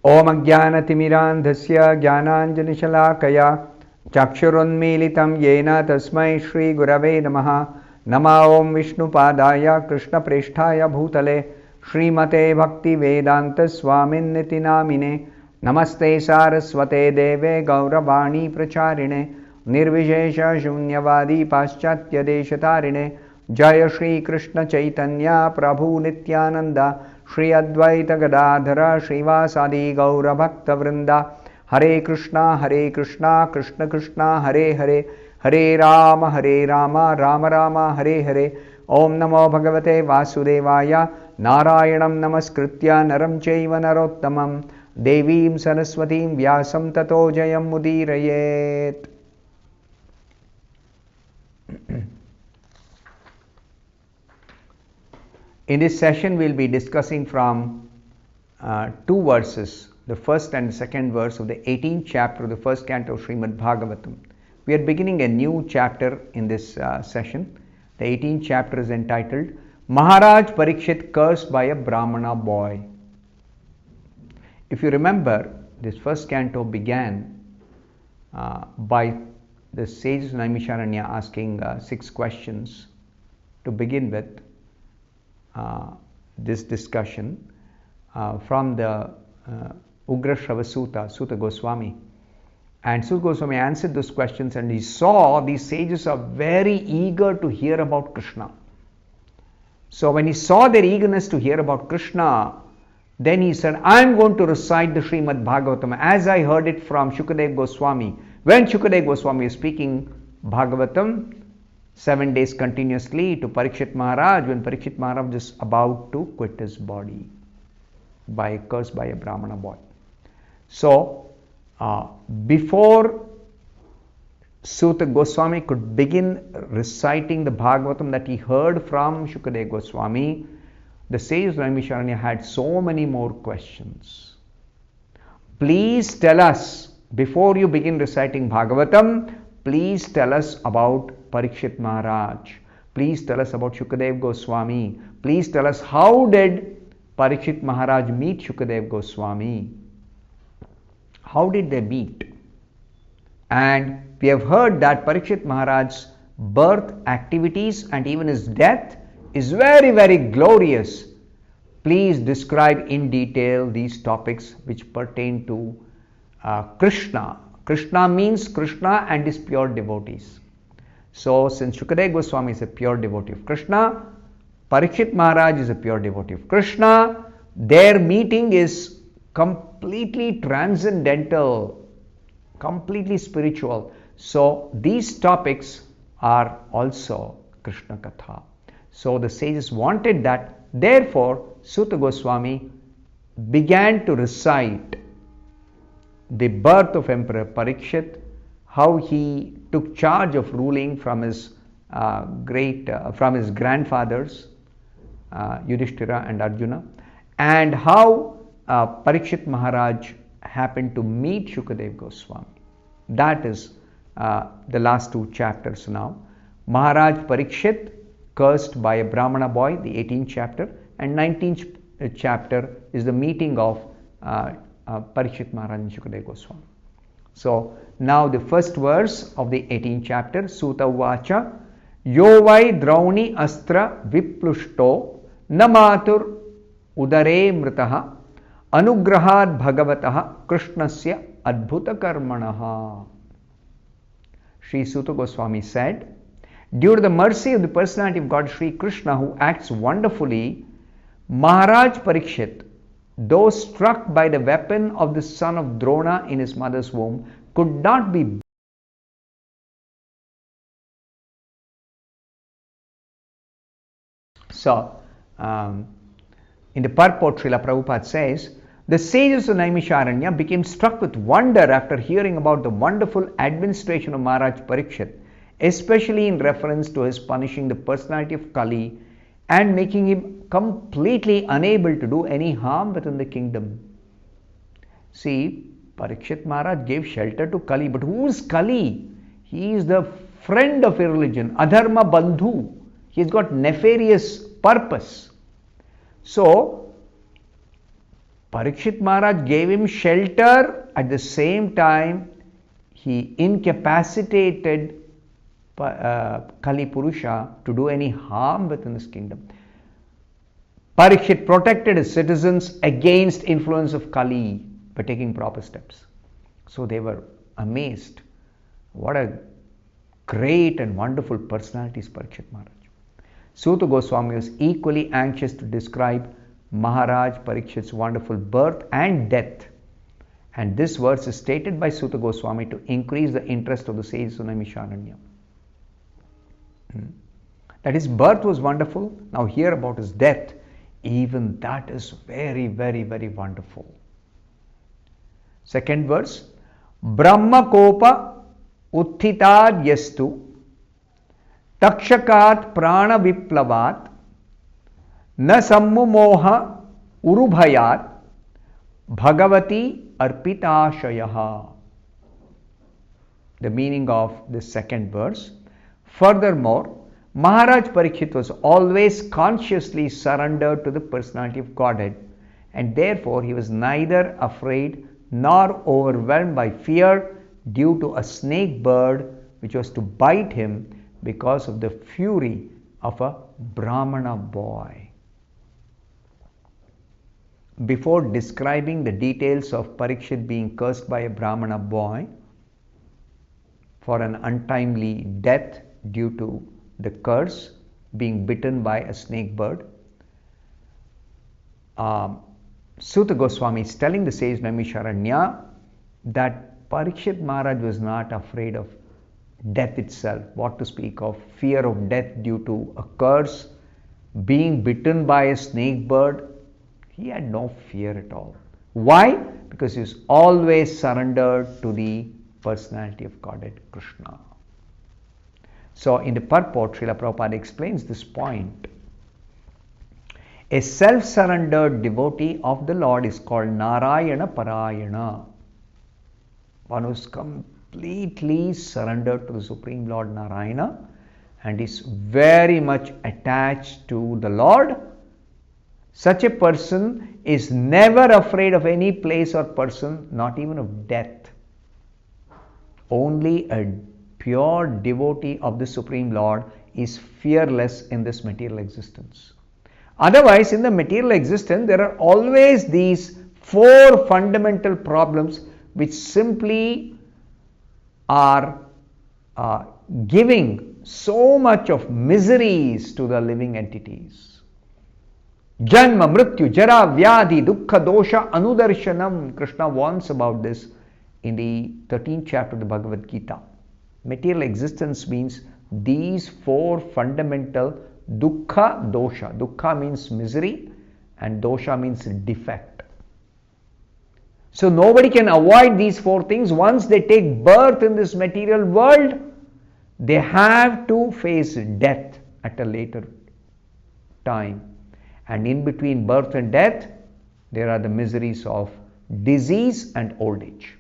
Om Ajnanatimirandhasya Jnananjanishalaakaya Chakshurunmilitam Yena Tasmai Shri Gurave Namaha Nama Om Vishnupadaya Krishna Presthaya Bhutale Srimate Bhaktivedanta Swaminiti Namine Namaste Saraswate Deve Gauravani Pracharine Nirvishesha Shunyavadi Paschatya Deshatarine Jaya Shri Krishna Chaitanya Prabhu Nityananda Shri Advaita Gadadhara Srivasadi Gaura Bhakta Vrinda Hare Krishna Krishna Krishna Hare Hare Hare Rama Rama Rama Hare Hare Om Namo Bhagavate Vasudevaya Narayanam Namaskritya Naram Chaiva Narottamam Devim Saraswatim Vyasam Tato Jayam Mudirayet. In this session, we will be discussing from two verses, the first and second verse of the 18th chapter of the first canto of Srimad Bhagavatam. We are beginning a new chapter in this session. The 18th chapter is entitled Maharaj Parikshit Cursed by a Brahmana Boy. If you remember, this first canto began by the sages of Naimisharanya asking 6 questions to begin with. This discussion from the Ugra Shravasuta, Suta Goswami. And Suta Goswami answered those questions, and he saw these sages are very eager to hear about Krishna. So when he saw their eagerness to hear about Krishna, then he said, I am going to recite the Srimad Bhagavatam as I heard it from Shukadev Goswami. When Shukadev Goswami is speaking Bhagavatam 7 days continuously to Parikshit Maharaj, when Parikshit Maharaj is about to quit his body cursed by a Brahmana boy. So, before Suta Goswami could begin reciting the Bhagavatam that he heard from Shukadev Goswami, the sages of Naimisharanya had so many more questions. Please tell us, before you begin reciting Bhagavatam, please tell us about Parikshit Maharaj. Please tell us about Shukadev Goswami. Please tell us how did Parikshit Maharaj meet Shukadev Goswami? How did they meet? And we have heard that Parikshit Maharaj's birth activities and even his death is very, very glorious. Please describe in detail these topics which pertain to Krishna. Krishna means Krishna and his pure devotees. So, since Shukadev Goswami is a pure devotee of Krishna, Parikshit Maharaj is a pure devotee of Krishna, their meeting is completely transcendental, completely spiritual. So, these topics are also Krishna Katha. So, the sages wanted that. Therefore, Suta Goswami began to recite the birth of Emperor Parikshit, how he took charge of ruling from his grandfathers, Yudhishthira and Arjuna, and how Parikshit Maharaj happened to meet Shukadev Goswami. That is the last 2 chapters now. Maharaj Parikshit cursed by a Brahmana boy, the 18th chapter, and 19th chapter is the meeting of Parikshit Maharaj and Shukadev Goswami. So, now the first verse of the 18th chapter, Suta Vacha, Yo vai drauni astra viplushto namatur udare mritaha anugrahad bhagavataha krishnasya adbhuta karmanaha. Sri Suta Goswami said, due to the mercy of the personality of God Sri Krishna who acts wonderfully, Maharaj Parikshit, though struck by the weapon of the son of Drona in his mother's womb, could not be So, in the purport, Srila Prabhupada says, the sages of Naimisharanya became struck with wonder after hearing about the wonderful administration of Maharaj Parikshit, especially in reference to his punishing the personality of Kali and making him completely unable to do any harm within the kingdom. See, Parikshit Maharaj gave shelter to Kali, but who is Kali? He is the friend of irreligion, Adharma Bandhu. He has got nefarious purpose. So, Parikshit Maharaj gave him shelter. At the same time, he incapacitated Kali Purusha to do any harm within his kingdom. Parikshit protected his citizens against influence of Kali by taking proper steps. So they were amazed. What a great and wonderful personality is Parikshit Maharaj. Suta Goswami was equally anxious to describe Maharaj Parikshit's wonderful birth and death. And this verse is stated by Suta Goswami to increase the interest of the sages of Naimisharanya. That his birth was wonderful. Now hear about his death. Even that is very, very, very wonderful. Second verse. Brahma kopa uttitad yastu takshakat prana viplavat na sammumoha urubhayat bhagavati arpitashayah. The meaning of this second verse. Furthermore, Maharaj Parikshit was always consciously surrendered to the personality of Godhead, and therefore he was neither afraid nor overwhelmed by fear due to a snake bird which was to bite him because of the fury of a Brahmana boy. Before describing the details of Parikshit being cursed by a Brahmana boy for an untimely death due to the curse, being bitten by a snake bird, Suta Goswami is telling the sage Naimisharanya that Parikshit Maharaj was not afraid of death itself. What to speak of fear of death due to a curse, being bitten by a snake bird. He had no fear at all. Why? Because he was always surrendered to the personality of Godhead Krishna. So in the purport, Srila Prabhupada explains this point. A self-surrendered devotee of the Lord is called Narayana Parayana. One who is completely surrendered to the Supreme Lord Narayana and is very much attached to the Lord. Such a person is never afraid of any place or person, not even of death. Only a pure devotee of the Supreme Lord is fearless in this material existence. Otherwise, in the material existence, there are always these four fundamental problems which simply are giving so much of miseries to the living entities. Janma, Mrityu, Jara, Vyadhi, Dukkha, Dosha, Anudarshanam. Krishna warns about this in the 13th chapter of the Bhagavad Gita. Material existence means these four fundamental dukkha, dosha. Dukkha means misery and dosha means defect. So nobody can avoid these four things. Once they take birth in this material world, they have to face death at a later time. And in between birth and death, there are the miseries of disease and old age.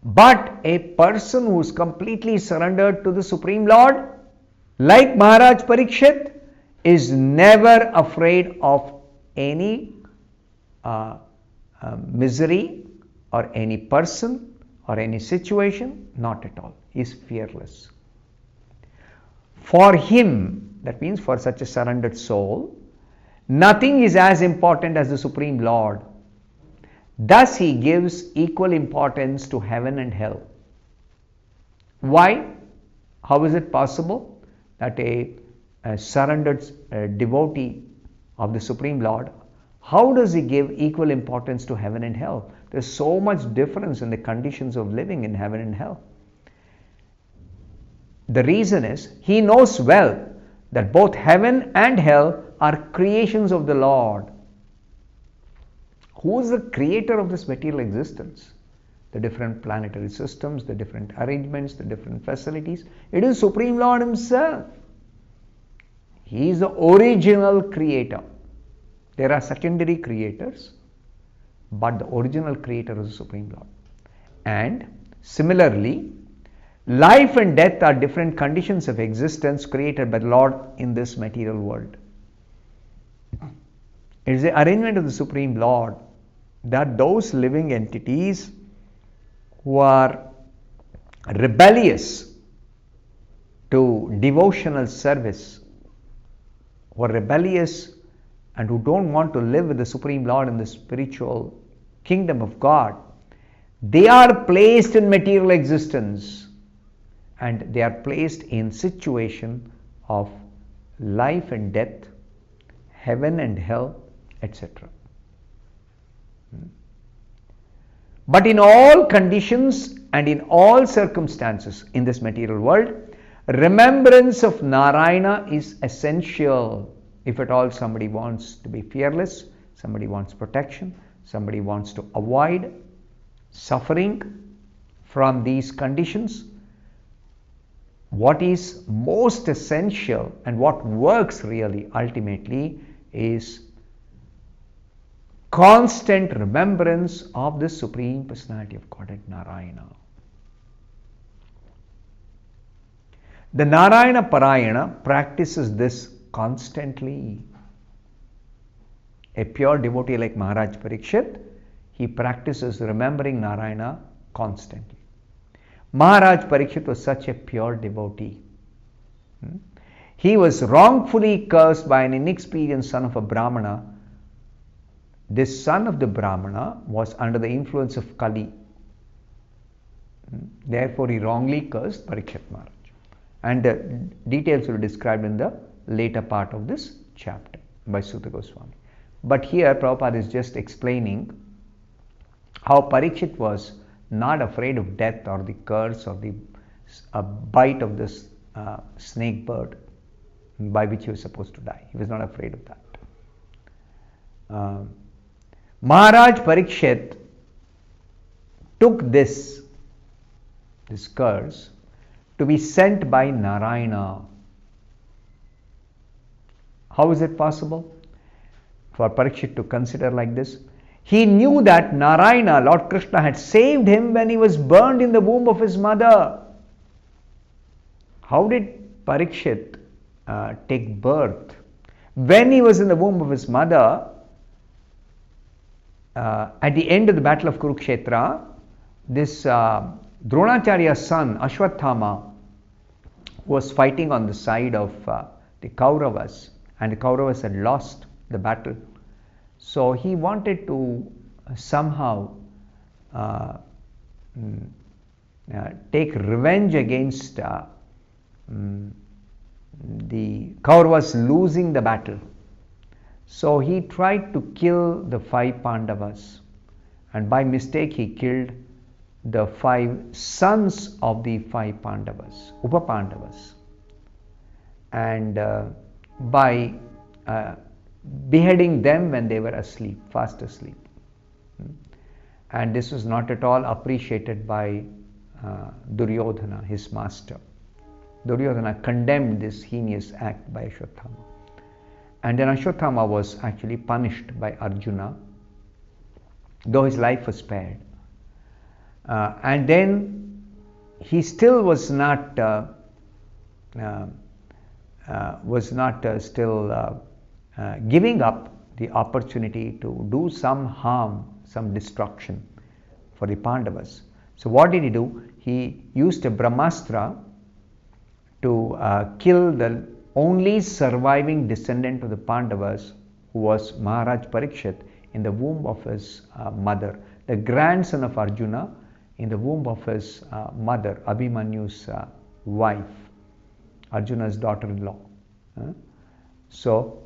But a person who is completely surrendered to the Supreme Lord, like Maharaj Parikshit, is never afraid of any misery or any person or any situation, not at all. He is fearless. For him, that means for such a surrendered soul, nothing is as important as the Supreme Lord. Thus he gives equal importance to heaven and hell. Why? How is it possible that a surrendered devotee of the Supreme Lord, how does he give equal importance to heaven and hell? There's so much difference in the conditions of living in heaven and hell. The reason is, he knows well that both heaven and hell are creations of the Lord. Who is the creator of this material existence? The different planetary systems, the different arrangements, the different facilities. It is Supreme Lord Himself. He is the original creator. There are secondary creators, but the original creator is the Supreme Lord. And similarly, life and death are different conditions of existence created by the Lord in this material world. It is the arrangement of the Supreme Lord that those living entities who are rebellious to devotional service, who are rebellious and who don't want to live with the Supreme Lord in the spiritual kingdom of God, they are placed in material existence and they are placed in situation of life and death, heaven and hell, etc. But in all conditions and in all circumstances in this material world, remembrance of Narayana is essential. If at all somebody wants to be fearless, somebody wants protection, somebody wants to avoid suffering from these conditions, what is most essential and what works really ultimately is constant remembrance of the Supreme Personality of Godhead, Narayana. The Narayana Parayana practices this constantly. A pure devotee like Maharaj Parikshit, he practices remembering Narayana constantly. Maharaj Parikshit was such a pure devotee. He was wrongfully cursed by an inexperienced son of a Brahmana. This son of the Brahmana was under the influence of Kali. Therefore, he wrongly cursed Parikshit Maharaj. And the details will be described in the later part of this chapter by Suta Goswami. But here, Prabhupada is just explaining how Parikshit was not afraid of death or the curse or the bite of this snake bird by which he was supposed to die. He was not afraid of that. Maharaj Parikshit took this curse to be sent by Narayana. How is it possible for Parikshit to consider like this? He knew that Narayana, Lord Krishna, had saved him when he was burned in the womb of his mother. How did Parikshit take birth? When he was in the womb of his mother, at the end of the battle of Kurukshetra, this Dronacharya's son, Ashwatthama, was fighting on the side of the Kauravas, and the Kauravas had lost the battle. So he wanted to somehow take revenge against the Kauravas losing the battle. So he tried to kill the 5 Pandavas, and by mistake he killed the 5 sons of the 5 Pandavas, Upa Pandavas, and by beheading them when they were asleep, fast asleep. And this was not at all appreciated by Duryodhana, his master. Duryodhana condemned this heinous act by Ashwatthama. And then Ashwatthama was actually punished by Arjuna, though his life was spared. And then he still was not giving up the opportunity to do some harm, some destruction for the Pandavas. So what did he do? He used a Brahmastra to kill the only surviving descendant of the Pandavas, who was Maharaj Parikshit, in the womb of his mother, the grandson of Arjuna, in the womb of his mother, Abhimanyu's wife, Arjuna's daughter-in-law. So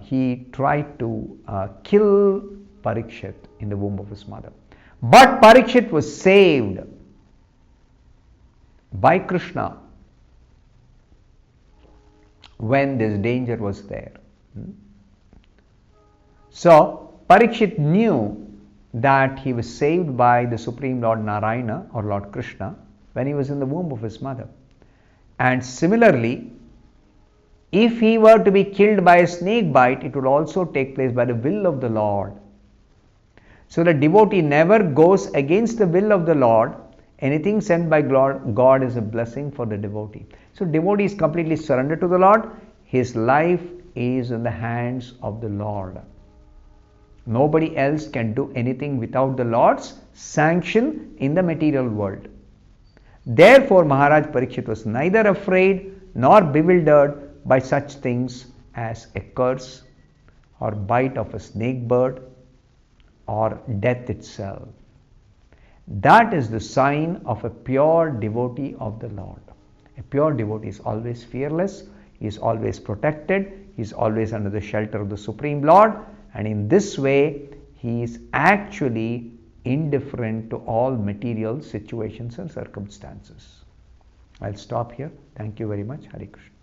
he tried to kill Parikshit in the womb of his mother. But Parikshit was saved by Krishna when this danger was there. So Parikshit knew that he was saved by the Supreme Lord Narayana or Lord Krishna when he was in the womb of his mother. And similarly, if he were to be killed by a snake bite, it would also take place by the will of the Lord. So the devotee never goes against the will of the Lord. Anything sent by God is a blessing for the devotee. So devotee is completely surrendered to the Lord. His life is in the hands of the Lord. Nobody else can do anything without the Lord's sanction in the material world. Therefore, Maharaj Parikshit was neither afraid nor bewildered by such things as a curse or bite of a snake bird or death itself. That is the sign of a pure devotee of the Lord. A pure devotee is always fearless, he is always protected, he is always under the shelter of the Supreme Lord, and in this way he is actually indifferent to all material situations and circumstances. I'll stop here. Thank you very much. Hare Krishna.